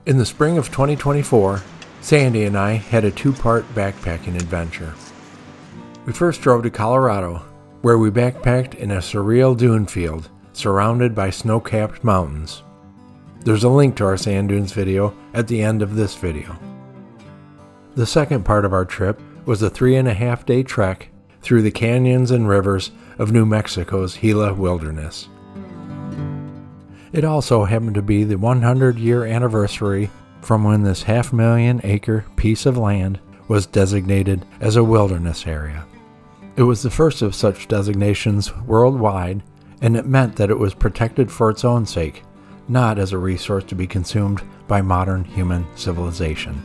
In the spring of 2024, Sandy and I had a two-part backpacking adventure. We first drove to Colorado, where we backpacked in a surreal dune field surrounded by snow-capped mountains. There's a link to our sand dunes video at the end of this video. The second part of our trip was a 3.5-day trek through the canyons and rivers of New Mexico's Gila Wilderness. It also happened to be the 100-year anniversary from when this 500,000-acre piece of land was designated as a wilderness area. It was the first of such designations worldwide, and it meant that it was protected for its own sake, not as a resource to be consumed by modern human civilization.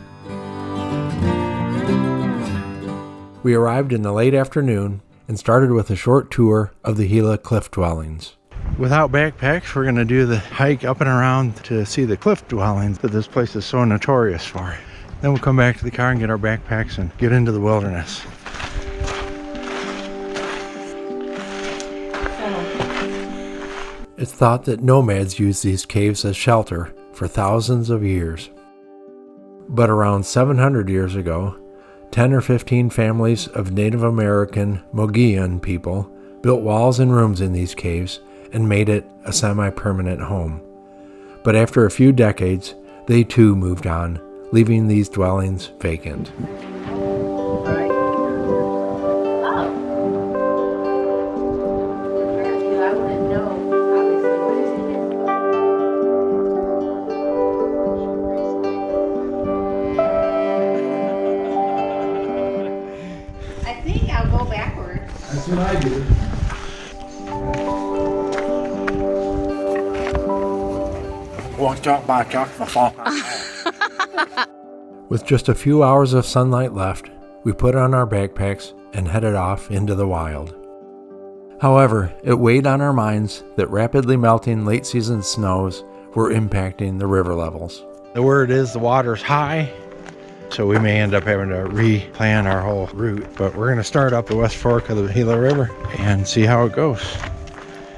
We arrived in the late afternoon and started with a short tour of the Gila cliff dwellings. Without backpacks, we're going to do the hike up and around to see the cliff dwellings that this place is so notorious for. Then we'll come back to the car and get our backpacks and get into the wilderness. It's thought that nomads used these caves as shelter for thousands of years. But around 700 years ago, 10 or 15 families of Native American Mogollon people built walls and rooms in these caves and made it a semi-permanent home. But after a few decades, they too moved on, leaving these dwellings vacant. I think I'll go backwards. That's what I do. With just a few hours of sunlight left, we put on our backpacks and headed off into the wild. However, it weighed on our minds that rapidly melting late-season snows were impacting the river levels. The word is the water's high, so we may end up having to replan our whole route, but we're going to start up the West Fork of the Gila River and see how it goes.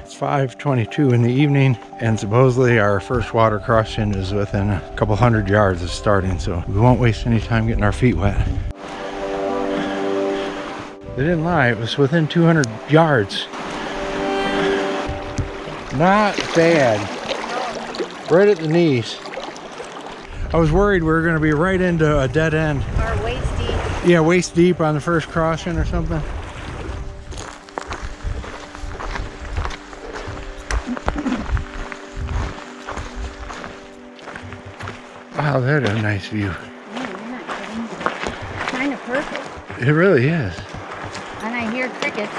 It's 5:22 in the evening, and supposedly our first water crossing is within a couple hundred yards of starting, so we won't waste any time getting our feet wet. They didn't lie, it was within 200 yards. Not bad. Right at the knees. I was worried we were going to be right into a dead end. Or waist deep. Yeah, waist deep on the first crossing or something. Wow, that's a nice view. Oh, you're not kidding. Kind of perfect. It really is. And I hear crickets.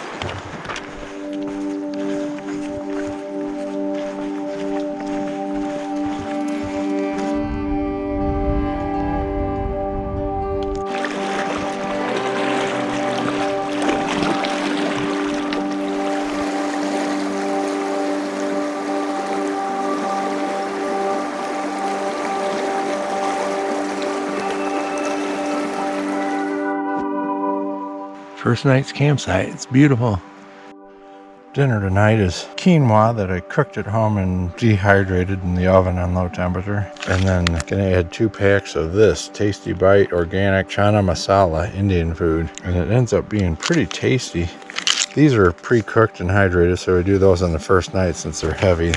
First night's campsite. It's beautiful. Dinner tonight is quinoa that I cooked at home and dehydrated in the oven on low temperature. And then gonna add 2 packs of this Tasty Bite organic chana masala Indian food. And it ends up being pretty tasty. These are pre-cooked and hydrated, so we do those on the first night since they're heavy.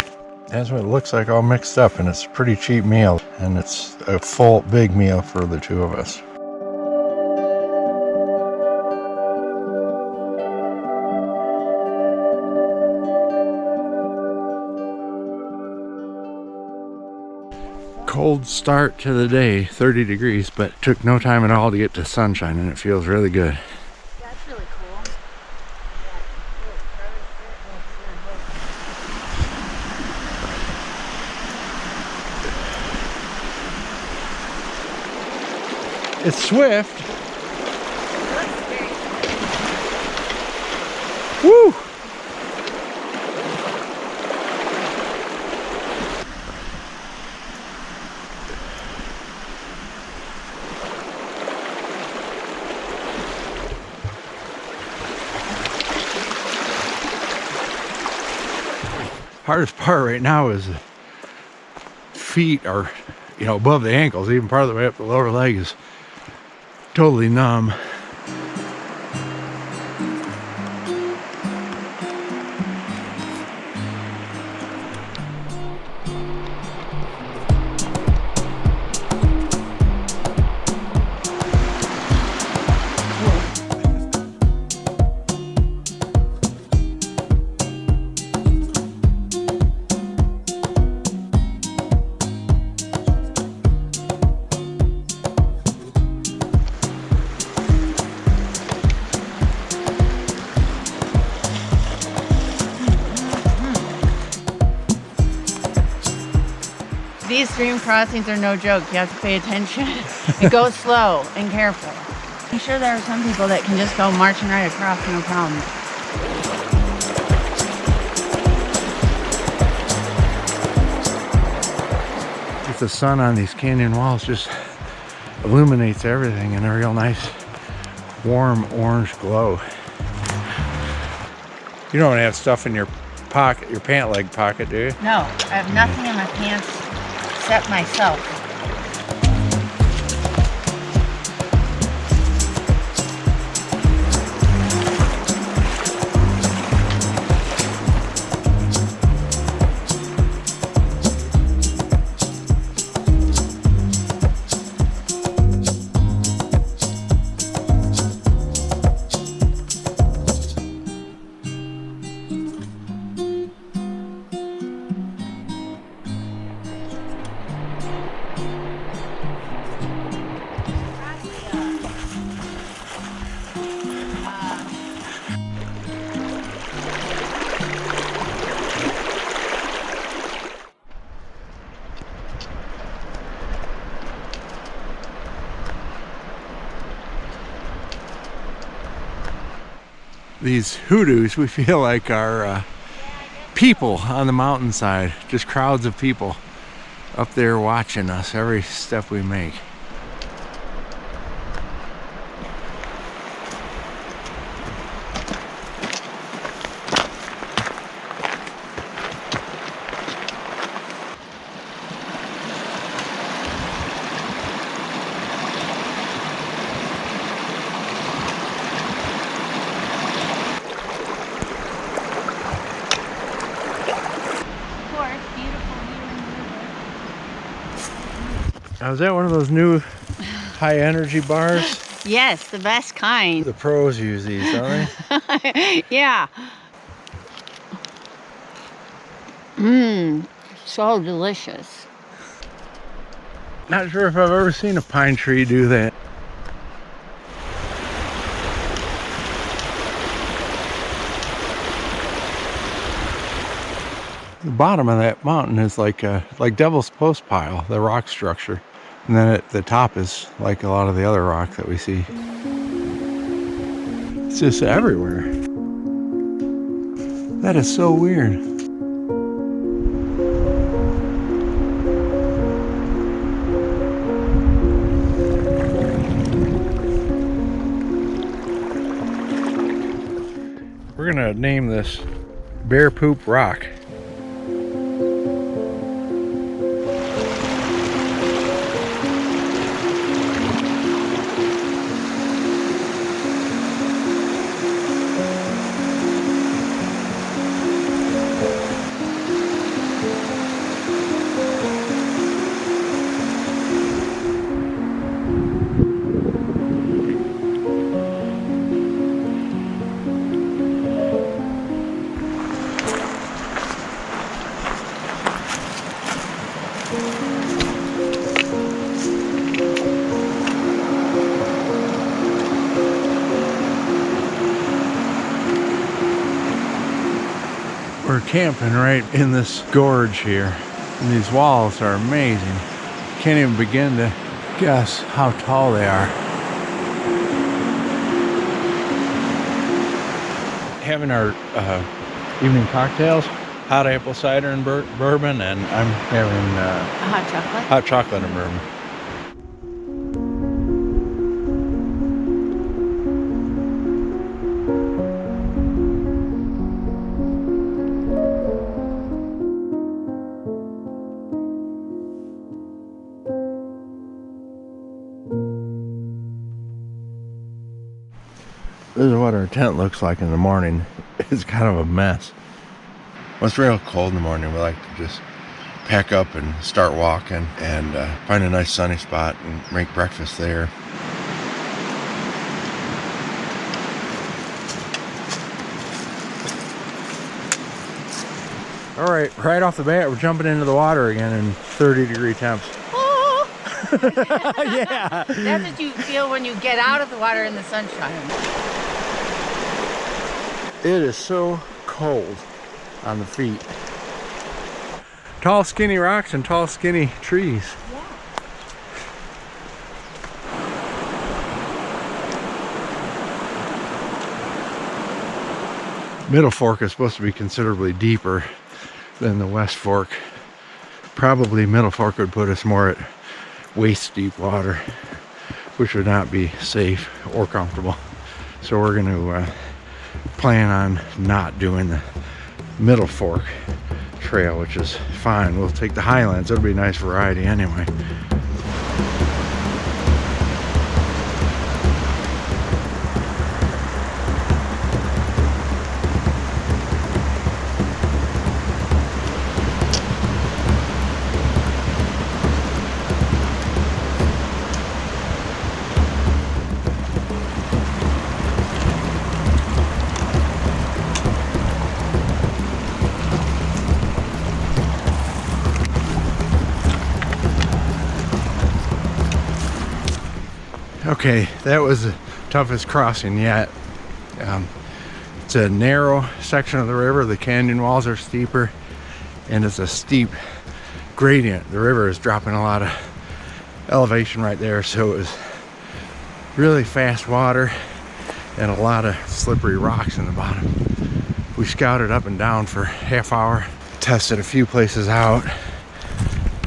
That's what it looks like all mixed up, and it's a pretty cheap meal. And it's a full big meal for the two of us. Cold start to the day, 30 degrees, but took no time at all to get to sunshine, and it feels really good. That's really cool. It's swift. Woo! Hardest part right now is the feet are you know, above the ankles. Even part of the way up the lower leg is totally numb. These stream crossings are no joke. You have to pay attention. It goes slow and careful. I'm sure there are some people that can just go marching right across, no problem. The sun on these canyon walls just illuminates everything in a real nice warm orange glow. You don't have stuff in your pocket, your pant leg pocket, do you? No, I have nothing in my pants except myself. These hoodoos, we feel like are people on the mountainside, just crowds of people up there watching us every step we make. Now, is that one of those new high energy bars? Yes, the best kind. The pros use these, don't they? Yeah. Mmm, so delicious. Not sure if I've ever seen a pine tree do that. The bottom of that mountain is like Devil's Post Pile, the rock structure. And then at the top is like a lot of the other rock that we see. It's just everywhere. That is so weird. We're gonna name this Bear Poop Rock. We're camping right in this gorge here, and these walls are amazing. Can't even begin to guess how tall they are. Having our evening cocktails, hot apple cider and bourbon, and I'm having hot chocolate and bourbon. what our tent looks like in the morning. It's kind of a mess. When it's real cold in the morning, we like to just pack up and start walking and find a nice sunny spot and make breakfast there. All right, right off the bat, we're jumping into the water again in 30-degree temps. Oh! Yeah. That's what you feel when you get out of the water in the sunshine. It is so cold on the feet. Tall, skinny rocks and tall, skinny trees. Yeah. Middle Fork is supposed to be considerably deeper than the West Fork. Probably Middle Fork would put us more at waist deep water, which would not be safe or comfortable. So we're going to plan on not doing the Middle Fork trail, which is fine. We'll take the highlands. It'll be a nice variety anyway. Okay, that was the toughest crossing yet. It's a narrow section of the river. The canyon walls are steeper, and it's a steep gradient. The river is dropping a lot of elevation right there, so it was really fast water and a lot of slippery rocks in the bottom. We scouted up and down for a half hour, tested a few places out,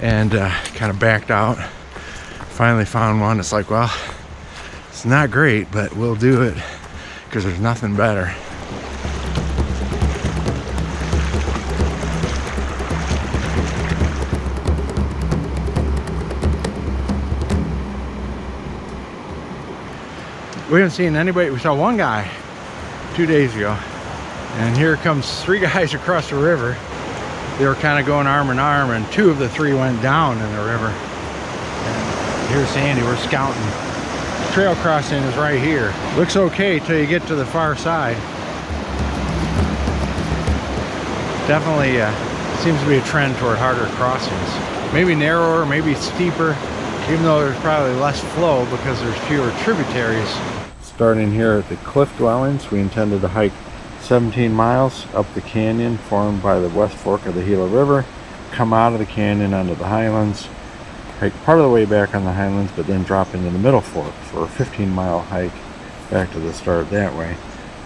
and kind of backed out. Finally found one. It's like, well, it's not great, but we'll do it because there's nothing better. We haven't seen anybody. We saw one guy 2 days ago, and here comes 3 guys across the river. They were kind of going arm in arm, and 2 of the 3 went down in the river. And here's Sandy. We're scouting. Trail crossing is right here. Looks okay till you get to the far side. Definitely seems to be a trend toward harder crossings. Maybe narrower, maybe steeper, even though there's probably less flow because there's fewer tributaries. Starting here at the cliff dwellings, we intended to hike 17 miles up the canyon formed by the West Fork of the Gila River, come out of the canyon onto the highlands, hike part of the way back on the highlands, but then drop into the Middle Fork for a 15-mile hike back to the start that way.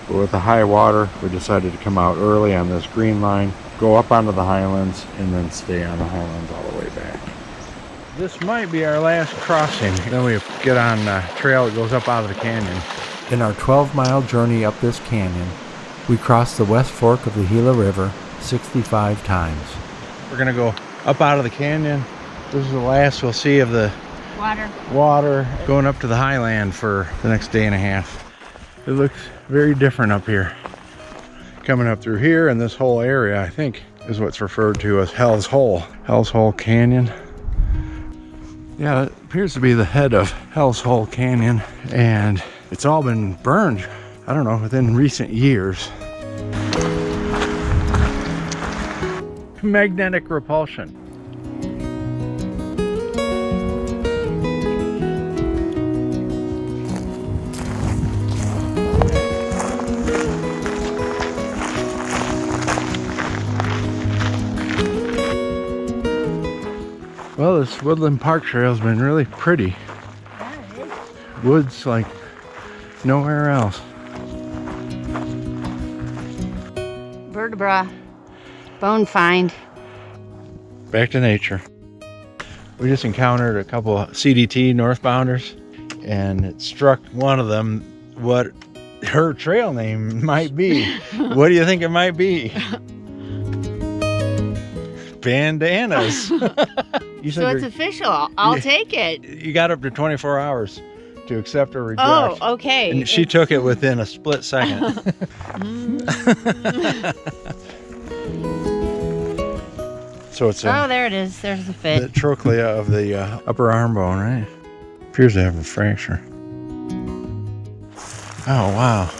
But with the high water, we decided to come out early on this green line, go up onto the highlands, and then stay on the highlands all the way back. This might be our last crossing. Then we get on a trail that goes up out of the canyon. In our 12-mile journey up this canyon, we crossed the West Fork of the Gila River 65 times. We're gonna go up out of the canyon. This is the last we'll see of the water going up to the highland for the next day and a half. It looks very different up here. Coming up through here, and this whole area, I think, is what's referred to as Hell's Hole. Hell's Hole Canyon. Yeah, it appears to be the head of Hell's Hole Canyon, and it's all been burned, I don't know, within recent years. Magnetic repulsion. Well, this Woodland Park Trail has been really pretty. Yeah, it is. Woods like nowhere else. Vertebra, bone find. Back to nature. We just encountered a couple of CDT northbounders, and it struck one of them what her trail name might be. What do you think it might be? Bandanas. So it's official. I'll take it. You got up to 24 hours to accept or reject. Oh, okay. And she took it within a split second. So it's Oh, there it is. There's the the fit. trochlea of the upper arm bone, right? Appears to have a fracture. Oh, wow.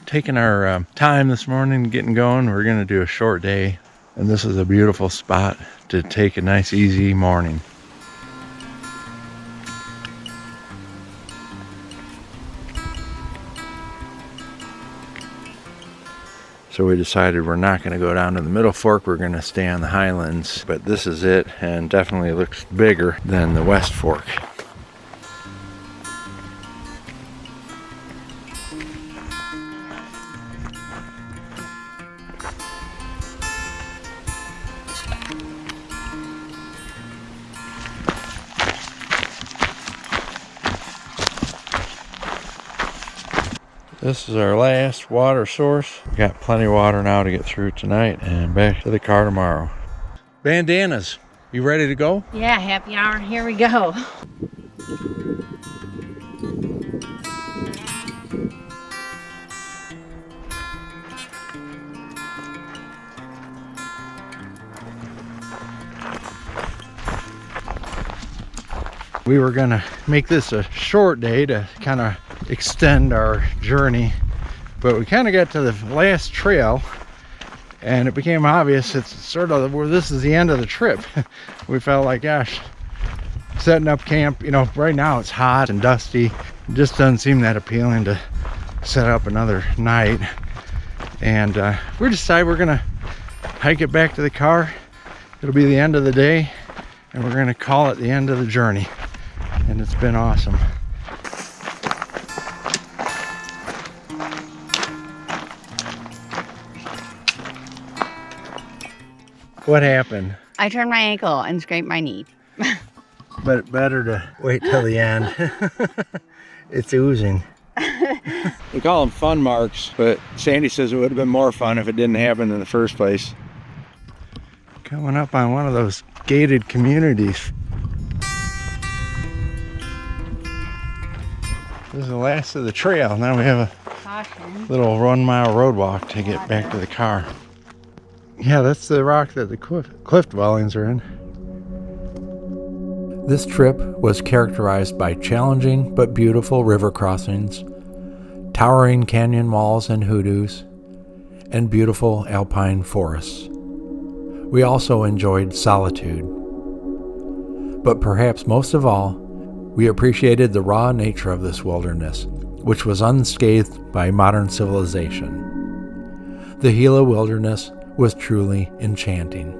Taking our time this morning, getting going. We're going to do a short day, and this is a beautiful spot to take a nice, easy morning. So we decided we're not going to go down to the Middle Fork. We're going to stay on the highlands, but this is it, and definitely looks bigger than the West Fork. This is our last water source. We got plenty of water now to get through tonight and back to the car tomorrow. Bandanas, you ready to go? Yeah, happy hour. Here we go. We were gonna make this a short day to kind of extend our journey, but we kind of got to the last trail and it became obvious it's sort of where this is the end of the trip. We felt like, gosh, setting up camp, you know, right now it's hot and dusty. It just doesn't seem that appealing to set up another night. And we decided we're gonna hike it back to the car. It'll be the end of the day and we're gonna call it the end of the journey. And it's been awesome. What happened? I turned my ankle and scraped my knee. But better to wait till the end. It's oozing. We call them fun marks, but Sandy says it would have been more fun if it didn't happen in the first place. Coming up on one of those gated communities. This is the last of the trail. Now we have a Caution. little 1 mile road walk to get back to the car. Yeah, that's the rock that the cliff dwellings are in. This trip was characterized by challenging but beautiful river crossings, towering canyon walls and hoodoos, and beautiful alpine forests. We also enjoyed solitude. But perhaps most of all, we appreciated the raw nature of this wilderness, which was unscathed by modern civilization. The Gila Wilderness was truly enchanting.